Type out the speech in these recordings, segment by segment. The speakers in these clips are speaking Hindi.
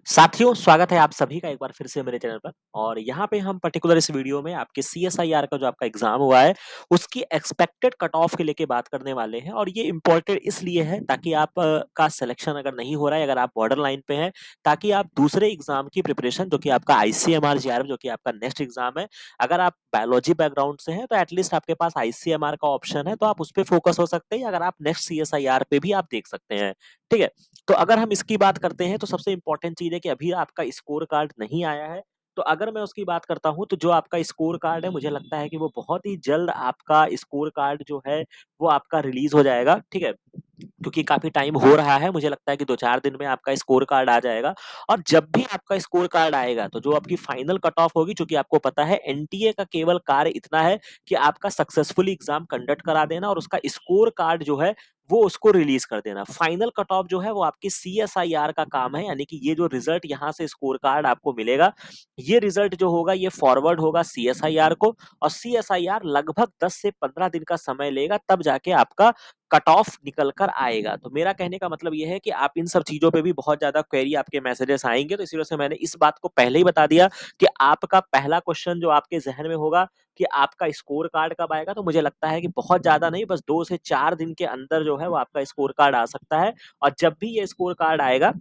साथियों, स्वागत है आप सभी का एक बार फिर से मेरे चैनल पर और यहाँ पे हम पर्टिकुलर इस वीडियो में आपके सीएसआईआर का जो आपका एग्जाम हुआ है, उसकी एक्सपेक्टेड कट ऑफ के लेके बात करने वाले हैं और ये इम्पोर्टेंट इसलिए है ताकि आप का सिलेक्शन अगर नहीं हो रहा है, अगर आप बॉर्डर लाइन पे हैं, ताकि आप दूसरे एग्जाम की प्रिपरेशन जो कि आपका आईसीएमआर जेआरएफ जो कि आपका नेक्स्ट एग्जाम है, अगर आप बायोलॉजी बैकग्राउंड से हैं तो एटलीस्ट आपके पास आईसीएमआर का ऑप्शन है, तो आप उस पर फोकस हो सकते हैं। अगर आप नेक्स्ट सीएसआईआर पे भी आप देख सकते हैं। ठीक है। तो अगर हम इसकी बात करते हैं तो सबसे इम्पोर्टेंट चीज़ है कि अभी आपका स्कोर कार्ड नहीं आया है। तो अगर मैं उसकी बात करता हूँ तो जो आपका स्कोर कार्ड है मुझे लगता है कि वो बहुत ही जल्द आपका स्कोर कार्ड जो है वो आपका रिलीज़ हो जाएगा, ठीक है? क्योंकि काफ़ी टाइम हो रहा है, मुझे लगता है कि 2-4 दिन में आपका स्कोर कार्ड आ जाएगा और जब भी आपका स्कोर कार्ड आएगा तो जो आपकी फाइनल कट ऑफ होगी, चूँकि आपको पता है एनटीए का केवल कार्य इतना है कि आपका सक्सेसफुली एग्ज़ाम कंडक्ट करा देना और उसका स्कोर कार्ड जो है वो उसको रिलीज़ कर देना। फाइनल कट ऑफ जो है वो आपकी सीएसआईआर का काम है, यानी कि ये जो रिज़ल्ट यहाँ से स्कोर कार्ड आपको मिलेगा, ये रिज़ल्ट जो होगा ये फॉरवर्ड होगा सीएसआईआर को और सीएसआईआर लगभग 10 से 15 दिन का समय लेगा, तब जाके आपका कट ऑफ निकल कर आएगा। तो मेरा कहने का मतलब ये है कि आप इन सब चीज़ों पे भी बहुत ज़्यादा क्वेरी आपके मैसेजेस आएँगे, तो इसी वजह से मैंने इस बात को पहले ही बता दिया कि आपका पहला क्वेश्चन जो आपके ज़हन में होगा कि आपका स्कोर कार्ड कब आएगा, तो मुझे लगता है कि बहुत ज़्यादा नहीं, बस 2 से 4 दिन के अंदर जो है वो आपका स्कोर कार्ड आ सकता है और जब भी ये स्कोर कार्ड आएगा,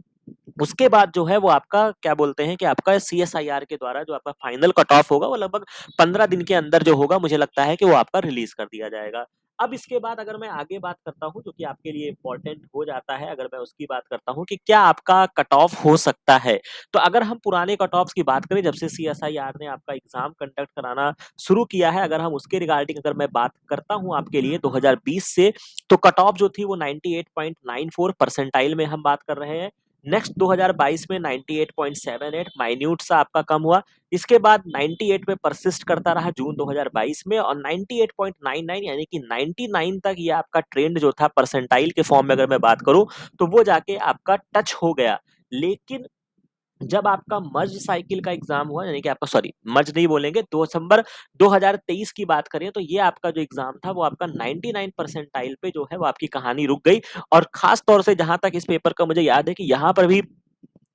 उसके बाद जो है वो आपका क्या बोलते हैं कि आपका सीएसआईआर के द्वारा जो आपका फाइनल कट ऑफ होगा वो लगभग 15 दिन के अंदर जो होगा, मुझे लगता है कि वो आपका रिलीज़ कर दिया जाएगा। अब इसके बाद अगर मैं आगे बात करता हूँ, जो कि आपके लिए इम्पोर्टेंट हो जाता है, अगर मैं उसकी बात करता हूँ कि क्या आपका कट ऑफ हो सकता है। तो अगर हम पुराने कट ऑफ्स की बात करें, जब से सीएसआईआर ने आपका एग्ज़ाम कंडक्ट कराना शुरू किया है, अगर हम उसके रिगार्डिंग अगर मैं बात करता हूँ आपके लिए 2020 से, तो कट ऑफ जो थी वो 98.94 परसेंटाइल में हम बात कर रहे हैं। नेक्स्ट 2022 में 98.78 माइन्यूट सा आपका कम हुआ। इसके बाद 98 पे परसिस्ट करता रहा जून 2022 में और 98.99 यानी कि 99 तक ये आपका ट्रेंड जो था परसेंटाइल के फॉर्म में अगर मैं बात करूँ, तो वो जाके आपका टच हो गया। लेकिन जब आपका मर्ज साइकिल का एग्ज़ाम हुआ, यानी कि आपका सॉरी मर्ज नहीं बोलेंगे, 2 दिसंबर 2023 की बात करें तो ये आपका जो एग्ज़ाम था वो आपका 99 परसेंटाइल पे जो है वो आपकी कहानी रुक गई और ख़ास तौर से जहाँ तक इस पेपर का मुझे याद है कि यहाँ पर भी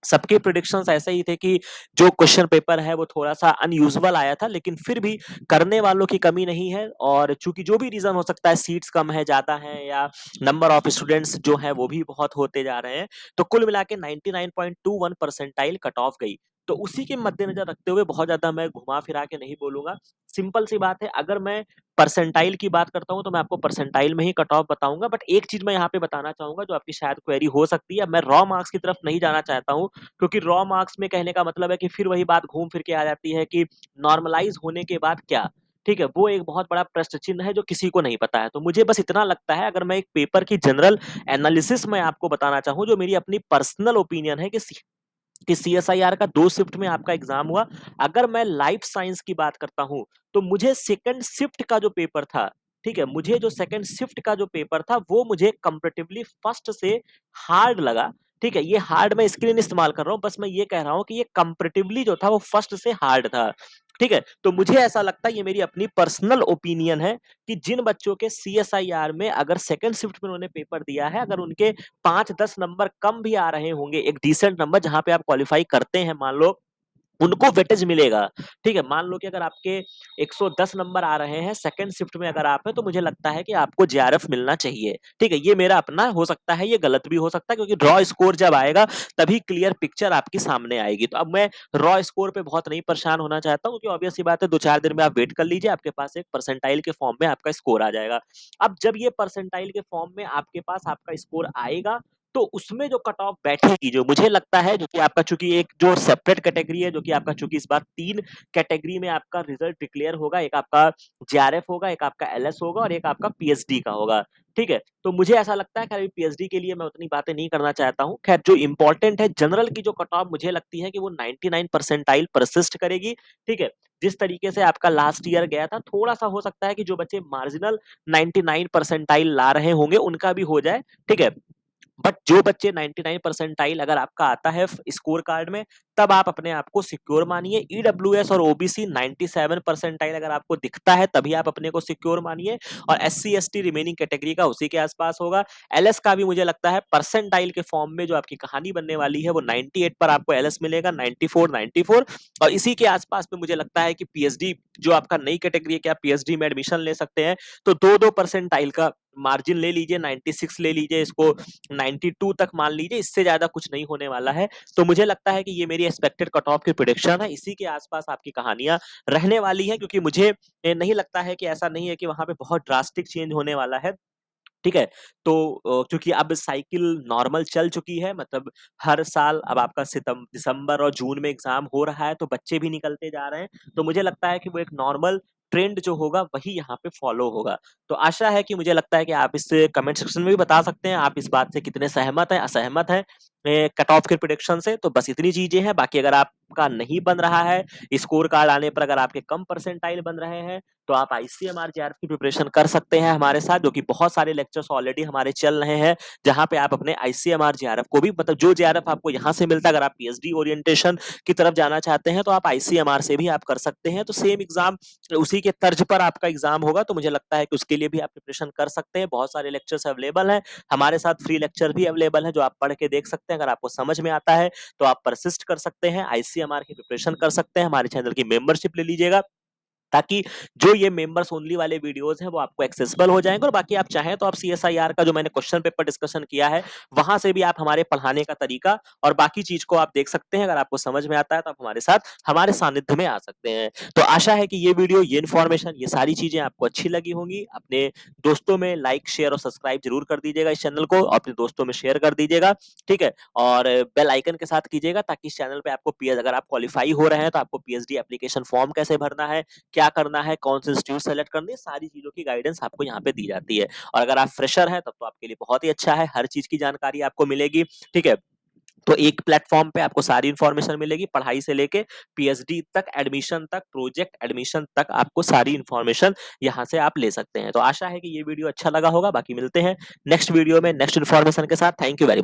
सबके प्रेडिक्शंस ऐसे ही थे कि जो क्वेश्चन पेपर है वो थोड़ा-सा अनयूजुअल आया था, लेकिन फिर भी करने वालों की कमी नहीं है और चूँकि जो भी रीज़न हो सकता है, सीट्स कम है, ज़्यादा है या नंबर ऑफ स्टूडेंट्स जो हैं वो भी बहुत होते जा रहे हैं, तो कुल मिला के 99.21 परसेंटाइल कट ऑफ गई। तो उसी के मद्देनज़र रखते हुए बहुत ज़्यादा मैं घुमा-फिरा के नहीं बोलूँगा, सिंपल सी बात है, अगर मैं परसेंटाइल की बात करता हूँ, तो मैं आपको परसेंटाइल में ही कट ऑफ बताऊँगा, बट एक चीज़ मैं यहाँ पे बताना चाहूँगा जो आपकी शायद क्वेरी हो सकती है, मैं रॉ मार्क्स की तरफ नहीं जाना चाहता हूँ, क्योंकि रॉ मार्क्स में कहने का मतलब है कि फिर वही बात घूम फिर के आ जाती है कि नॉर्मलाइज़ होने के बाद क्या? ठीक है? वो एक बहुत बड़ा प्रश्न चिन्ह है जो किसी को नहीं पता है। तो मुझे बस इतना लगता है, अगर मैं एक पेपर की जनरल एनालिसिस मैं आपको बताना चाहूँ, जो मेरी अपनी पर्सनल ओपिनियन है कि सीएसआईआर का 2 शिफ्ट में आपका एग्ज़ाम हुआ। अगर मैं लाइफ साइंस की बात करता हूँ, तो मुझे सेकंड शिफ्ट का जो पेपर था, ठीक है? मुझे जो सेकंड शिफ्ट का जो पेपर था, वो मुझे कंपैरेटिवली फर्स्ट से हार्ड लगा, ठीक है? ये हार्ड मैं इसके लिए नहीं इस्तेमाल कर रहा हूँ, बस मैं ये कह रहा हूँ कि ये कंपैरेटिवली जो था, वो फर्स्ट से हार्ड था, ठीक है? तो मुझे ऐसा लगता है, ये मेरी अपनी पर्सनल ओपिनियन है कि जिन बच्चों के सीएसआईआर में अगर सेकंड शिफ्ट में उन्होंने पेपर दिया है, अगर उनके 5-10 नंबर कम भी आ रहे होंगे, एक डिसेंट नंबर जहाँ पे आप क्वालीफाई करते हैं मान लो, उनको वेटेज मिलेगा, ठीक है? मान लो कि अगर आपके 110 नंबर आ रहे हैं, सेकंड शिफ्ट में अगर आप हैं, तो मुझे लगता है कि आपको जेआरएफ मिलना चाहिए, ठीक है? ये मेरा अपना हो सकता है, ये गलत भी हो सकता है, क्योंकि रॉ स्कोर जब आएगा, तभी क्लियर पिक्चर आपकी सामने आएगी। तो अब मैं रॉ स्कोर पे बहुत नहीं परेशान होना चाहता हूँ, क्योंकि ऑब्वियस सी बात है, 2-4 दिन में आप वेट कर लीजिए, आपके पास एक परसेंटाइल के फॉर्म में आपका स्कोर आ जाएगा। अब जब ये परसेंटाइल के फॉर्म में आपके पास आपका स्कोर आएगा, तो उसमें जो कट ऑफ बैठेगी, जो मुझे लगता है, जो कि आपका चूँकि एक जो सेपरेट कैटेगरी है, जो कि आपका चूँकि इस बार 3 कैटेगरी में आपका रिजल्ट डिक्लेयर होगा, एक आपका जेआरएफ होगा, एक आपका एलएस होगा और एक आपका पीएचडी का होगा, ठीक है? तो मुझे ऐसा लगता है, खैर अभी पीएचडी के लिए मैं उतनी बातें नहीं करना चाहता हूँ। खैर जो इम्पोर्टेंट है, जनरल की जो कट ऑफ मुझे लगती है कि वो 99 परसेंटाइल परसिस्ट करेगी, ठीक है? जिस तरीके से आपका लास्ट ईयर गया था, थोड़ा-सा हो सकता है कि जो बच्चे मार्जिनल 99 परसेंटाइल ला रहे होंगे, उनका भी हो जाए, ठीक है? बट जो बच्चे 99 परसेंटाइल अगर आपका आता है स्कोर कार्ड में, तब आप अपने आप को सिक्योर मानिए। ईडब्ल्यूएस और ओबीसी 97 परसेंटाइल अगर आपको दिखता है तभी आप अपने को सिक्योर मानिए, और एससी एसटी रिमेनिंग कैटेगरी का उसी के आसपास होगा। एलएस का भी मुझे लगता है परसेंटाइल के फॉर्म में जो आपकी कहानी बनने वाली है वो 98 पर आपको एलएस मिलेगा, 94 और इसी के आसपास में मुझे लगता है कि पीएचडी जो आपका नई कैटेगरी है, क्या पीएचडी में एडमिशन ले सकते हैं, तो 2-2 परसेंटाइल का मार्जिन ले लीजिए, 96 ले लीजिए, इसको 92 तक मान लीजिए, इससे ज्यादा कुछ नहीं होने वाला है। तो मुझे लगता है कि ये मेरी एक्सपेक्टेड कट ऑफ की प्रिडिक्शन है, इसी के आसपास आपकी कहानियां रहने वाली है, क्योंकि मुझे नहीं लगता है कि ऐसा नहीं है कि वहां पे बहुत ड्रास्टिक चेंज होने वाला है। ठीक है? तो क्योंकि अब साइकिल नॉर्मल चल चुकी है, मतलब हर साल अब आपका दिसंबर और जून में एग्जाम हो रहा है, तो बच्चे भी निकलते जा रहे हैं। तो मुझे लगता है कि वो एक नॉर्मल ट्रेंड जो होगा वही यहाँ पे फॉलो होगा। तो आशा है कि मुझे लगता है कि आप इस कमेंट सेक्शन में भी बता सकते हैं आप इस बात से कितने सहमत हैं, असहमत हैं कट ऑफ के प्रिडिक्शन से। तो बस इतनी चीजें हैं, बाकी अगर आपका नहीं बन रहा है, स्कोर कार्ड आने पर अगर आपके कम परसेंटाइल बन रहे हैं, तो आप आईसीएमआर जेआरएफ की प्रिपरेशन कर सकते हैं हमारे साथ, जो कि बहुत सारे लेक्चर्स ऑलरेडी हमारे चल रहे हैं, जहां पे आप अपने आईसीएमआर जेआरएफ को भी, मतलब जो जेआरएफ आपको यहां से मिलता है, अगर आप पीएचडी ओरिएंटेशन की तरफ जाना चाहते हैं तो आप आईसीएमआर से भी आप कर सकते हैं। तो सेम एग्जाम उसी के तर्ज पर आपका एग्जाम होगा, तो मुझे लगता है कि उसके लिए भी आप प्रिपरेशन कर सकते हैं। बहुत सारे लेक्चर्स अवेलेबल हैं, हमारे साथ फ्री लेक्चर भी अवेलेबल है जो आप पढ़ के देख सकते हैं। अगर आपको समझ में आता है तो आप परसिस्ट कर सकते हैं, आईसीएमआर की प्रिपरेशन कर सकते हैं, हमारे चैनल की मेंबरशिप ले लीजिएगा, ताकि जो ये मेंबर्स ओनली वाले वीडियोस हैं वो आपको एक्सेसिबल हो जाएंगे। और बाकी आप चाहें तो आप सीएसआईआर का जो मैंने क्वेश्चन पेपर डिस्कशन किया है, वहां से भी आप हमारे पढ़ाने का तरीका और बाकी चीज को आप देख सकते हैं। अगर आपको समझ में आता है तो आप हमारे साथ हमारे सानिध्य में आ सकते हैं। तो आशा है कि ये वीडियो, ये इन्फॉर्मेशन, ये सारी चीजें आपको अच्छी लगी होंगी। अपने दोस्तों में लाइक शेयर और सब्सक्राइब जरूर कर दीजिएगा, इस चैनल को अपने दोस्तों में शेयर कर दीजिएगा, ठीक है? और बेल आइकन के साथ कीजिएगा, ताकि इस चैनल पे आपको पीएच, अगर आप क्वालिफाई हो रहे हैं तो आपको पीएचडी एप्लीकेशन फॉर्म कैसे भरना है, क्या करना है, कौन से इंस्टीट्यूट सेलेक्ट करनी है, सारी चीजों की गाइडेंस आपको यहाँ पे दी जाती है। और अगर आप फ्रेशर हैं तब तो आपके लिए बहुत ही अच्छा है, हर चीज की जानकारी आपको मिलेगी, ठीक है? तो एक प्लेटफॉर्म पे आपको सारी इंफॉर्मेशन मिलेगी, पढ़ाई से लेके पीएचडी तक, एडमिशन तक, प्रोजेक्ट एडमिशन तक, आपको सारी इंफॉर्मेशन यहाँ से आप ले सकते हैं। तो आशा है कि ये वीडियो अच्छा लगा होगा। बाकी मिलते हैं नेक्स्ट वीडियो में नेक्स्ट इन्फॉर्मेशन के साथ। Thank you very much.